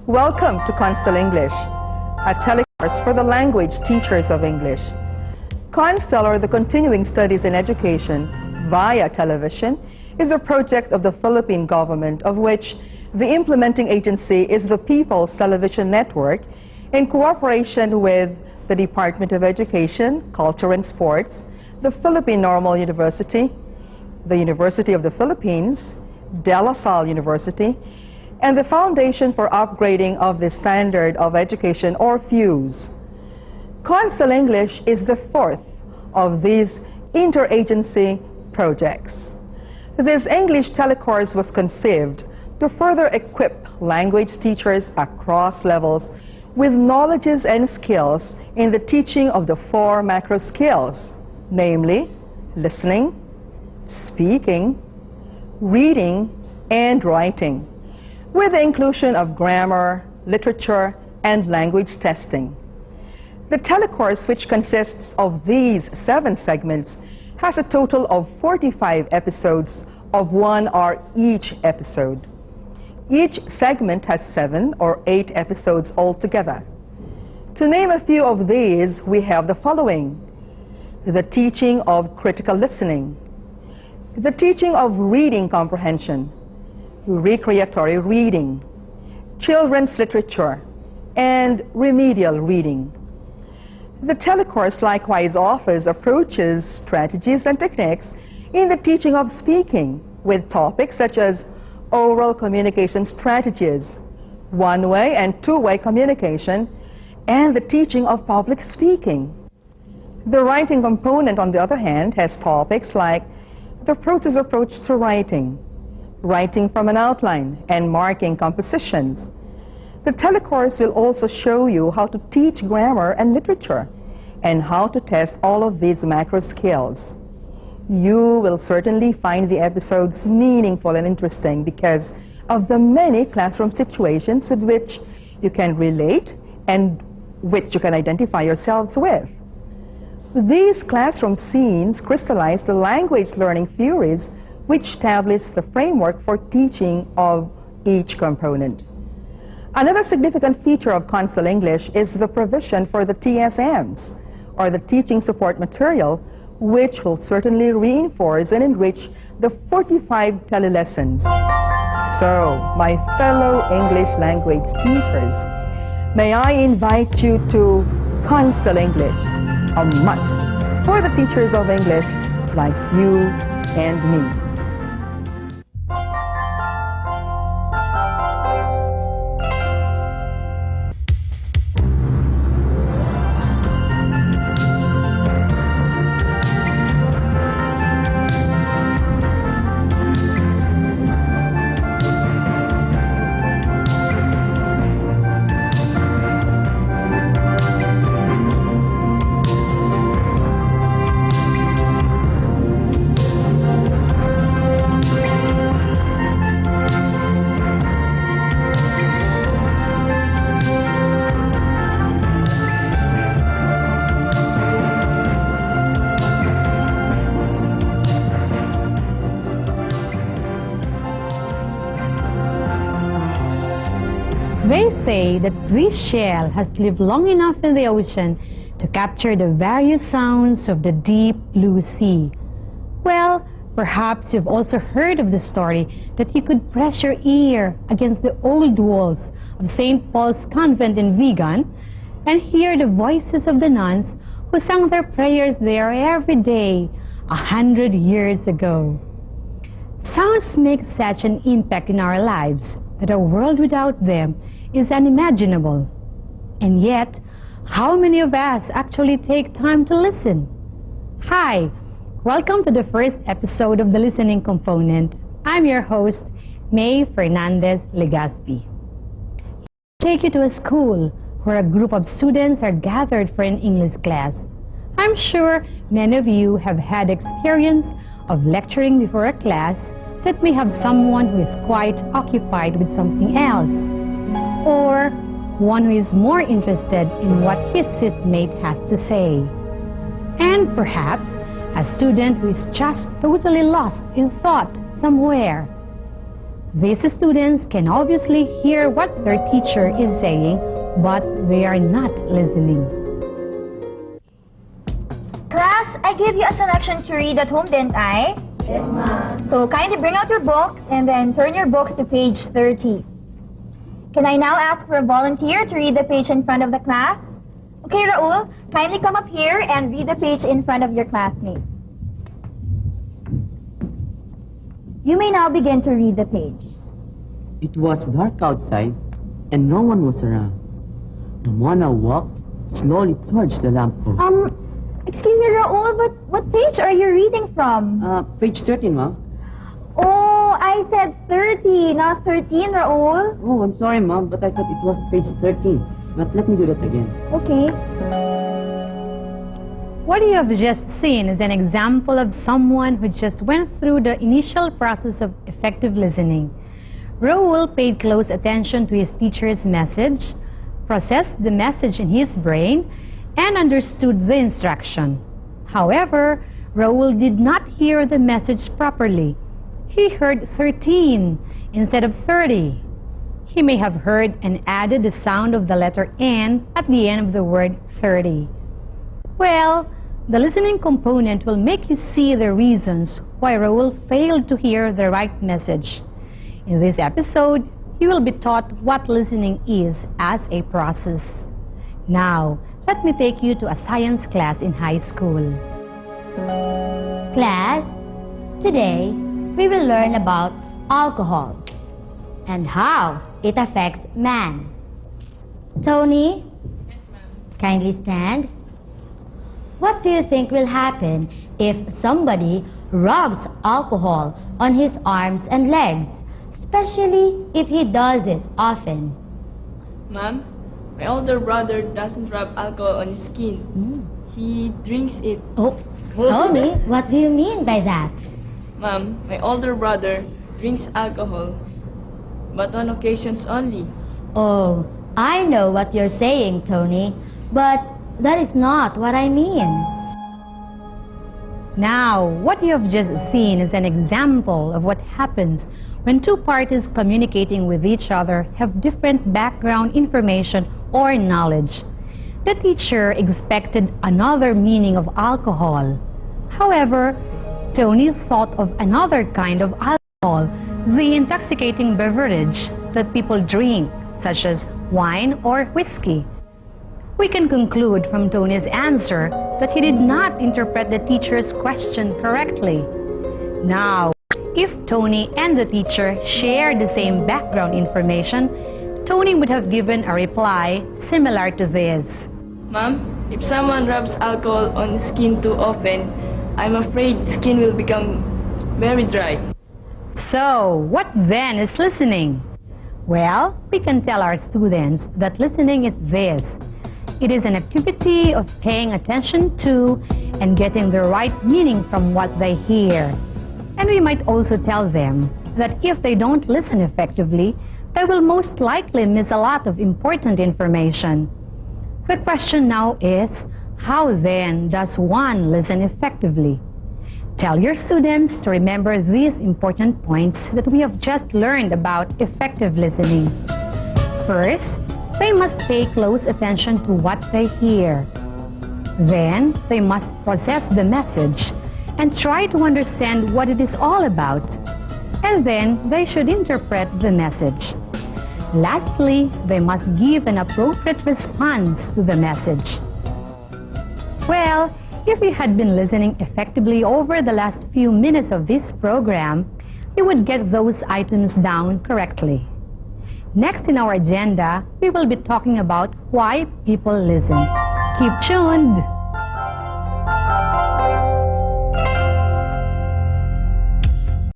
Welcome to Constel English, a telecourse for the language teachers of English. Constel, or the Continuing Studies in Education via Television, is a project of the Philippine government, of which the implementing agency is the People's Television Network in cooperation with the Department of Education, Culture and Sports, the Philippine Normal University, the University of the Philippines, De La Salle University, and the Foundation for Upgrading of the Standard of Education, or FUSE. Constel English is the fourth of these interagency projects. This English telecourse was conceived to further equip language teachers across levels with knowledges and skills in the teaching of the four macro skills, namely listening, speaking, reading, and writing, with the inclusion of grammar, literature, and language testing. The telecourse, which consists of these 7 segments, has a total of 45 episodes of 1 hour each episode. Each segment has 7 or 8 episodes altogether. To name a few of these, we have the following: the teaching of critical listening, the teaching of reading comprehension, recreatory reading, children's literature, and remedial reading. The telecourse likewise offers approaches, strategies, and techniques in the teaching of speaking, with topics such as oral communication strategies, one-way and two-way communication, and the teaching of public speaking. The writing component, on the other hand, has topics like the process approach to writing, writing from an outline, and marking compositions. The telecourse will also show you how to teach grammar and literature, and how to test all of these macro skills. You will certainly find the episodes meaningful and interesting because of the many classroom situations with which you can relate and which you can identify yourselves with. These classroom scenes crystallize the language learning theories which establish the framework for teaching of each component. Another significant feature of Constel English is the provision for the TSMs, or the teaching support material, which will certainly reinforce and enrich the 45 telelessons. So, my fellow English language teachers, may I invite you to Constel English, a must for the teachers of English like you and me. They say that this shell has lived long enough in the ocean to capture the various sounds of the deep blue sea. Well, perhaps you've also heard of the story that you could press your ear against the old walls of St. Paul's Convent in Vigan and hear the voices of the nuns who sang their prayers there every day 100 years ago. Sounds make such an impact in our lives that a world without them is unimaginable. And yet, how many of us actually take time to listen? Hi, welcome to the first episode of the Listening Component. I'm your host, May Fernandez Legaspi. Take you to a school where a group of students are gathered for an English class. I'm sure many of you have had experience of lecturing before a class that may have someone who is quite occupied with something else, or one who is more interested in what his seatmate has to say, and perhaps a student who is just totally lost in thought somewhere. These students can obviously hear what their teacher is saying, but they are not listening. Class, I gave you a selection to read at home, didn't I? Yes, ma'am. So kindly bring out your books and then turn your books to page 30. Can I now ask for a volunteer to read the page in front of the class? Okay, Raul, kindly come up here and read the page in front of your classmates. You may now begin to read the page. It was dark outside, and no one was around. Ramona walked slowly towards the lamppost. Excuse me, Raul, but what page are you reading from? Page 13, ma'am. Oh, I said 30, not 13, Raul. Oh, I'm sorry, ma'am, but I thought it was page 13. But let me do that again. Okay. What you have just seen is an example of someone who just went through the initial process of effective listening. Raul paid close attention to his teacher's message, processed the message in his brain, and understood the instruction. However, Raul did not hear the message properly. He heard 13 instead of 30. He may have heard and added the sound of the letter N at the end of the word 30. Well, the listening component will make you see the reasons why Raul failed to hear the right message. In this episode, you will be taught what listening is as a process. Now, let me take you to a science class in high school. Class, today we will learn about alcohol and how it affects man. Tony? Yes, ma'am. Kindly stand. What do you think will happen if somebody rubs alcohol on his arms and legs, especially if he does it often? Ma'am, my older brother doesn't rub alcohol on his skin. He drinks it. Oh, Tony, what do you mean by that? Ma'am, my older brother drinks alcohol, but on occasions only. Oh, I know what you're saying, Tony, but that is not what I mean. Now, what you have just seen is an example of what happens when two parties communicating with each other have different background information or knowledge. The teacher expected another meaning of alcohol. However, Tony thought of another kind of alcohol, the intoxicating beverage that people drink, such as wine or whiskey. We can conclude from Tony's answer that he did not interpret the teacher's question correctly. Now, if Tony and the teacher shared the same background information, Tony would have given a reply similar to this. Ma'am, if someone rubs alcohol on skin too often, I'm afraid skin will become very dry. So, what then is listening? Well, we can tell our students that listening is this. It is an activity of paying attention to and getting the right meaning from what they hear. And we might also tell them that if they don't listen effectively, they will most likely miss a lot of important information. The question now is, how then does one listen effectively? Tell your students to remember these important points that we have just learned about effective listening. First, they must pay close attention to what they hear. Then, they must process the message and try to understand what it is all about. And then, they should interpret the message. Lastly, they must give an appropriate response to the message. Well, if you had been listening effectively over the last few minutes of this program, you would get those items down correctly. Next in our agenda, we will be talking about why people listen. Keep tuned!